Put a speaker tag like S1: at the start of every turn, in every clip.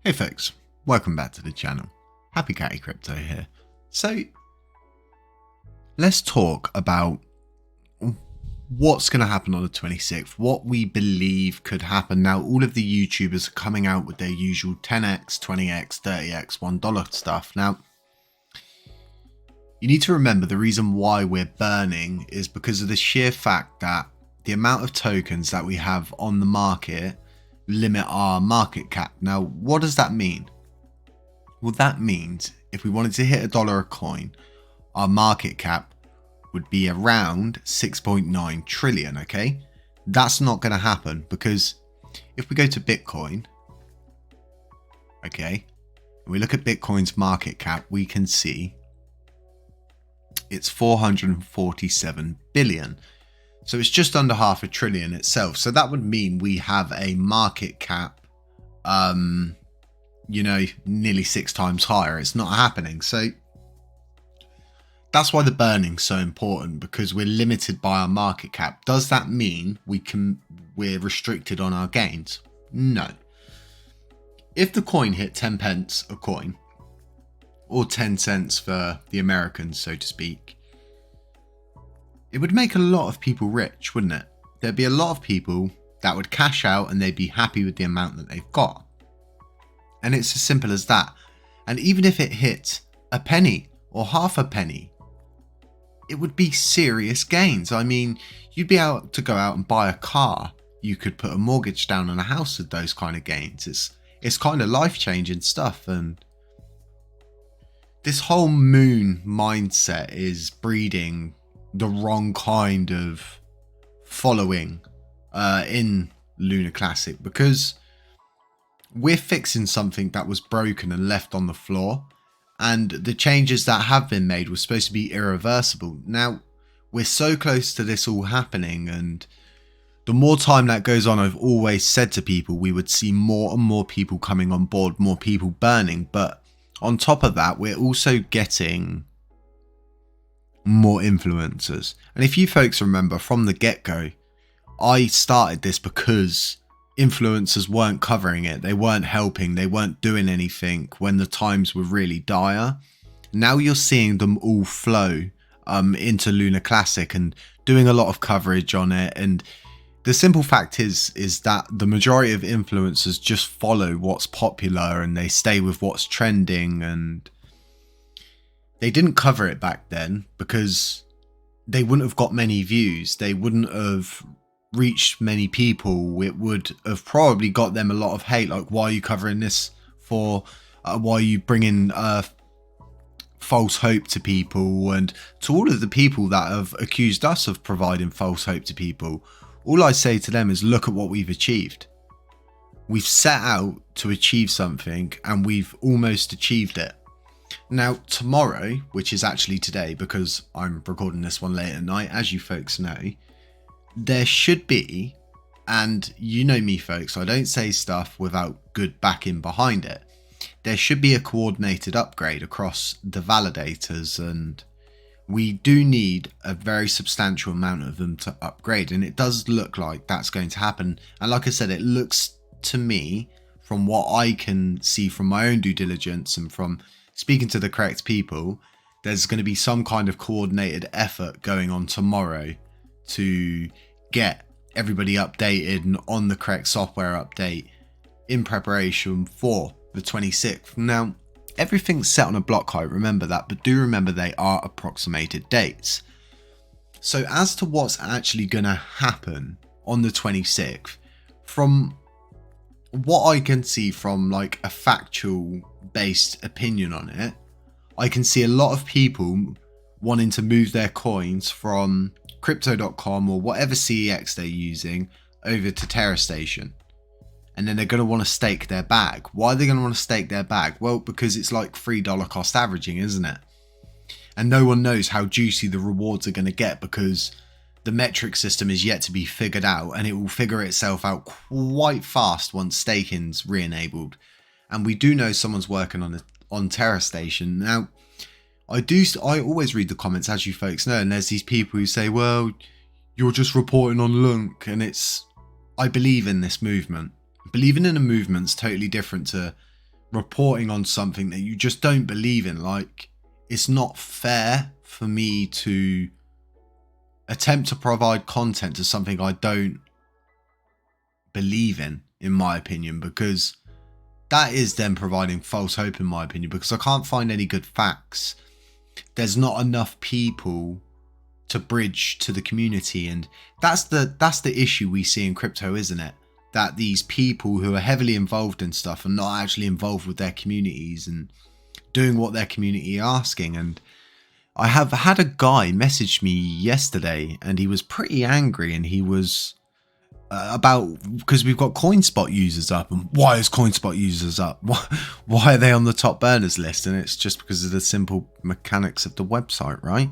S1: Hey folks, welcome back to the channel. Happy Catty Crypto here. So let's talk about what's going to happen on the 26th, what we believe could happen. Now, all of the YouTubers are coming out with their usual 10x, 20x, 30x, $1 stuff. Now, you need to remember the reason why we're burning is because of the sheer fact that the amount of tokens that we have on the market limit our market cap. Now, what does that mean? Well, that means if we wanted to hit $1 a coin, our market cap would be around 6.9 trillion, okay? That's not going to happen because if we go to Bitcoin, okay, and we look at Bitcoin's market cap, we can see it's 447 billion. So it's just under half a trillion itself. So that would mean we have a market cap, nearly 6 times higher. It's not happening. So that's why the burning's so important, because we're limited by our market cap. Does that mean we're restricted on our gains? No. If the coin hit 10 pence a coin, or 10 cents for the Americans, so to speak, it would make a lot of people rich, wouldn't it? There'd be a lot of people that would cash out and they'd be happy with the amount that they've got. And it's as simple as that. And even if it hit a penny or half a penny, it would be serious gains. I mean, you'd be able to go out and buy a car. You could put a mortgage down on a house with those kind of gains. It's kind of life-changing stuff. And this whole moon mindset is breeding the wrong kind of following in LUNACLASSIC, because we're fixing something that was broken and left on the floor, and the changes that have been made were supposed to be irreversible. Now, we're so close to this all happening, and the more time that goes on, I've always said to people we would see more and more people coming on board, more people burning. But on top of that, we're also getting more influencers. And if you folks remember from the get-go, I started this because influencers weren't covering it. They weren't helping. They weren't doing anything when the times were really dire. Now you're seeing them all flow into LUNACLASSIC and doing a lot of coverage on it. And the simple fact is that the majority of influencers just follow what's popular and they stay with what's trending, and they didn't cover it back then because they wouldn't have got many views. They wouldn't have reached many people. It would have probably got them a lot of hate, like, why are you covering this for? Why are you bringing false hope to people? And to all of the people that have accused us of providing false hope to people, all I say to them is look at what we've achieved. We've set out to achieve something and we've almost achieved it. Now, tomorrow, which is actually today because I'm recording this one late at night, as you folks know, there should be, and you know me folks, I don't say stuff without good backing behind it. There should be a coordinated upgrade across the validators, and we do need a very substantial amount of them to upgrade, and it does look like that's going to happen. And like I said, it looks to me, from what I can see from my own due diligence and from speaking to the correct people, there's going to be some kind of coordinated effort going on tomorrow to get everybody updated and on the correct software update in preparation for the 26th. Now, everything's set on a block height, remember that, but do remember they are approximated dates. So as to what's actually going to happen on the 26th, from what I can see from like a factual based opinion on it, I can see a lot of people wanting to move their coins from crypto.com or whatever CEX they're using over to TerraStation. And then they're going to want to stake their bag. Why are they going to want to stake their bag? Well, because it's like $3 cost averaging, isn't it? And no one knows how juicy the rewards are going to get because the metric system is yet to be figured out, and it will figure itself out quite fast once staking's re-enabled. And we do know someone's working on TerraStation. Now, I always read the comments, as you folks know, and there's these people who say, well, you're just reporting on LUNC, and I believe in this movement. Believing in a movement's totally different to reporting on something that you just don't believe in. Like, it's not fair for me to attempt to provide content to something I don't believe in my opinion, because that is then providing false hope in my opinion, because I can't find any good facts. There's not enough people to bridge to the community, and that's the issue we see in crypto, isn't it? That these people who are heavily involved in stuff are not actually involved with their communities and doing what their community are asking. And I have had a guy message me yesterday, and he was pretty angry, and he was about, because we've got CoinSpot users up, and why is CoinSpot users up? Why are they on the top burners list? And it's just because of the simple mechanics of the website, right?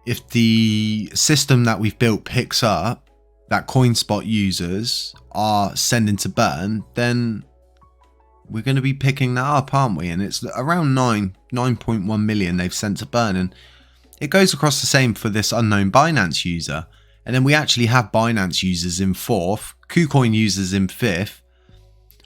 S1: If the system that we've built picks up that CoinSpot users are sending to burn, then we're going to be picking that up, aren't we? And it's around 9.1 million they've sent to burn, and it goes across the same for this unknown Binance user. And then we actually have Binance users in 4th, KuCoin users in 5th,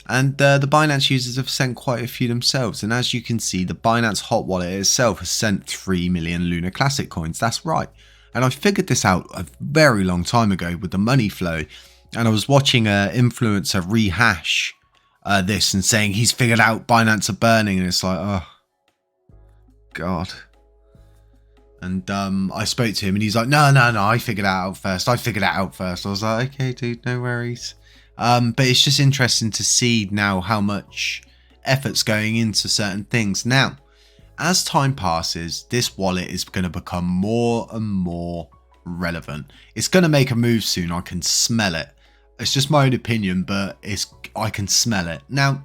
S1: and the Binance users have sent quite a few themselves. And as you can see, the Binance hot wallet itself has sent 3 million LUNACLASSIC coins. That's right. And I figured this out a very long time ago with the money flow. And I was watching an influencer rehash this and saying he's figured out Binance are burning. And it's like, oh, God. And I spoke to him and he's like, no, I figured it out first. I was like, okay, dude, no worries. But it's just interesting to see now how much effort's going into certain things. Now, as time passes, this wallet is going to become more and more relevant. It's going to make a move soon. I can smell it. It's just my own opinion, but I can smell it. Now,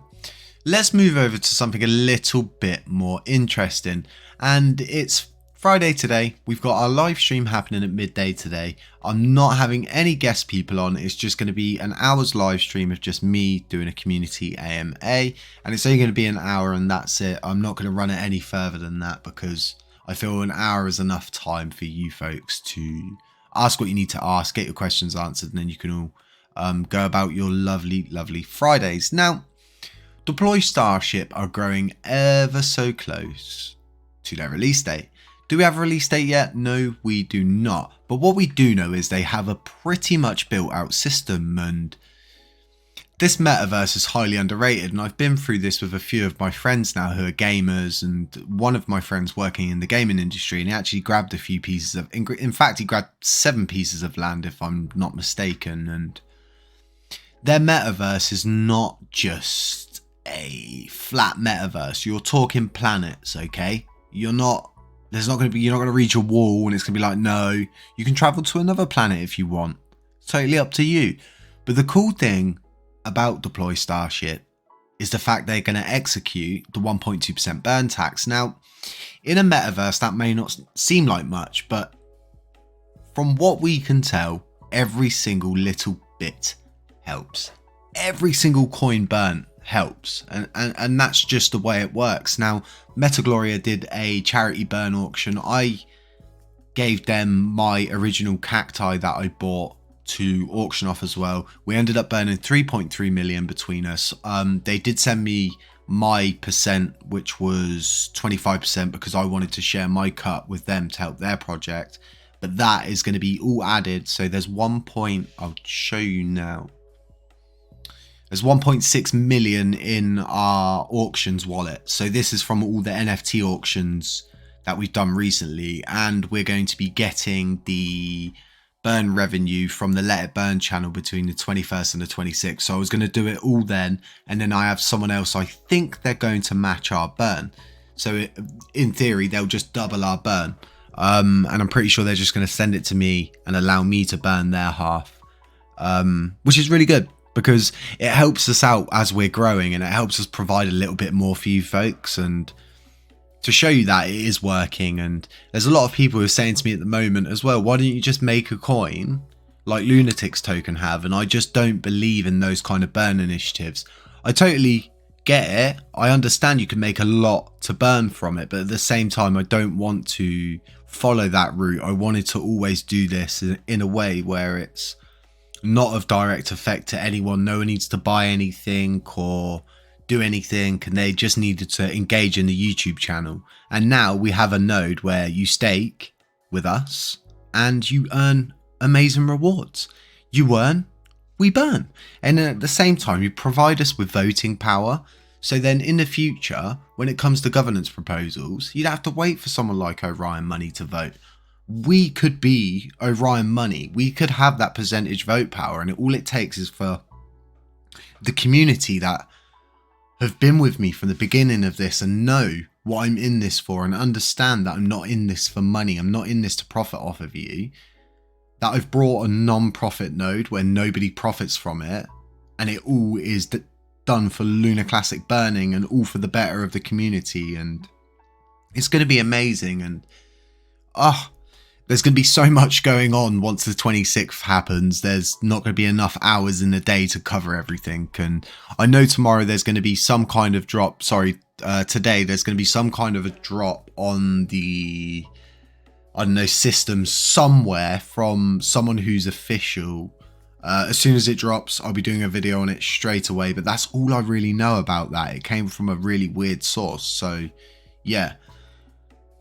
S1: let's move over to something a little bit more interesting. And it's Friday today. We've got our live stream happening at midday today. I'm not having any guest people on. It's just going to be an hour's live stream of just me doing a community AMA, and it's only going to be an hour and that's it. I'm not going to run it any further than that because I feel an hour is enough time for you folks to ask what you need to ask, get your questions answered, and then you can all go about your lovely Fridays. Now, Deploy Starship are growing ever so close to their release date. Do we have a release date yet? No, we do not. But what we do know is they have a pretty much built out system, and this metaverse is highly underrated. And I've been through this with a few of my friends now who are gamers, and one of my friends working in the gaming industry, and he actually grabbed a few pieces of, in fact, he grabbed 7 pieces of land if I'm not mistaken. And their metaverse is not just a flat metaverse. You're talking planets, okay? You're not going to reach a wall and it's going to be like, no, you can travel to another planet if you want. It's totally up to you. But the cool thing about Deploy Starship is the fact they're going to execute the 1.2% burn tax. Now, in a metaverse, that may not seem like much, but from what we can tell, every single little bit helps. Every single coin burn helps, and that's just the way it works. Now, Metagloria did a charity burn auction. I gave them my original cacti that I bought to auction off as well. We ended up burning 3.3 million between us. They did send me my percent, which was 25%, because I wanted to share my cut with them to help their project, but that is going to be all added. So there's I'll show you now. There's 1.6 million in our auctions wallet. So this is from all the NFT auctions that we've done recently. And we're going to be getting the burn revenue from the Let It Burn channel between the 21st and the 26th. So I was going to do it all then. And then I have someone else. I think they're going to match our burn. So in theory, they'll just double our burn. And I'm pretty sure they're just going to send it to me and allow me to burn their half, which is really good, because it helps us out as we're growing and it helps us provide a little bit more for you folks, and to show you that it is working. And there's a lot of people who are saying to me at the moment as well, why don't you just make a coin like Lunatics token have? And I just don't believe in those kind of burn initiatives. I totally get it. I understand you can make a lot to burn from it, but at the same time, I don't want to follow that route. I wanted to always do this in a way where it's not of direct effect to anyone. No one needs to buy anything or do anything, and they just needed to engage in the YouTube channel. And now we have a node where you stake with us and you earn amazing rewards. You earn, we burn. And at the same time, you provide us with voting power. So then in the future, when it comes to governance proposals, you'd have to wait for someone like Orion Money to vote. We could be Orion Money. We could have that percentage vote power, and all it takes is for the community that have been with me from the beginning of this and know what I'm in this for, and understand that I'm not in this for money. I'm not in this to profit off of you. That I've brought a non-profit node where nobody profits from it, and it all is done for LUNACLASSIC burning and all for the better of the community. And it's going to be amazing. And there's going to be so much going on once the 26th happens. There's not going to be enough hours in the day to cover everything. And I know tomorrow there's going to be some kind of drop. Today there's going to be some kind of a drop on the, I don't know, system somewhere from someone who's official. As soon as it drops, I'll be doing a video on it straight away. But that's all I really know about that. It came from a really weird source. So yeah.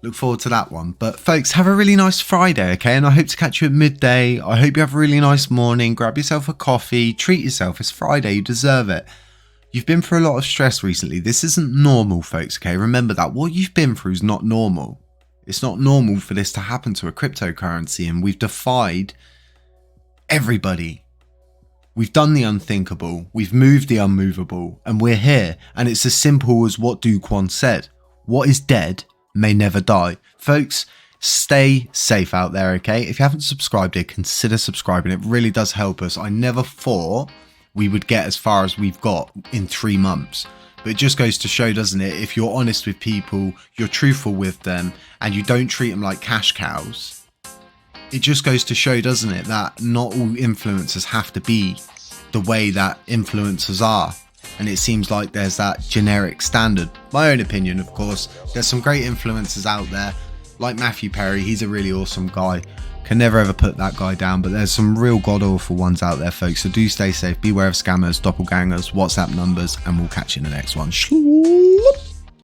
S1: Look forward to that one. But folks, have a really nice Friday, okay? And I hope to catch you at midday. I hope you have a really nice morning. Grab yourself a coffee. Treat yourself. It's Friday. You deserve it. You've been through a lot of stress recently. This isn't normal, folks, okay? Remember that. What you've been through is not normal. It's not normal for this to happen to a cryptocurrency. And we've defied everybody. We've done the unthinkable. We've moved the unmovable. And we're here. And it's as simple as what Do Kwon said. What is dead may never die. Folks, stay safe out there, okay? If you haven't subscribed here, consider subscribing. It really does help us. I never thought we would get as far as we've got in 3 months. But it just goes to show, doesn't it? If you're honest with people, you're truthful with them, and you don't treat them like cash cows, it just goes to show, doesn't it, that not all influencers have to be the way that influencers are. And it seems like there's that generic standard. My own opinion, of course. There's some great influencers out there, like Matthew Perry. He's a really awesome guy. Can never ever put that guy down. But there's some real god-awful ones out there, folks. So do stay safe. Beware of scammers, doppelgangers, WhatsApp numbers, and we'll catch you in the next one.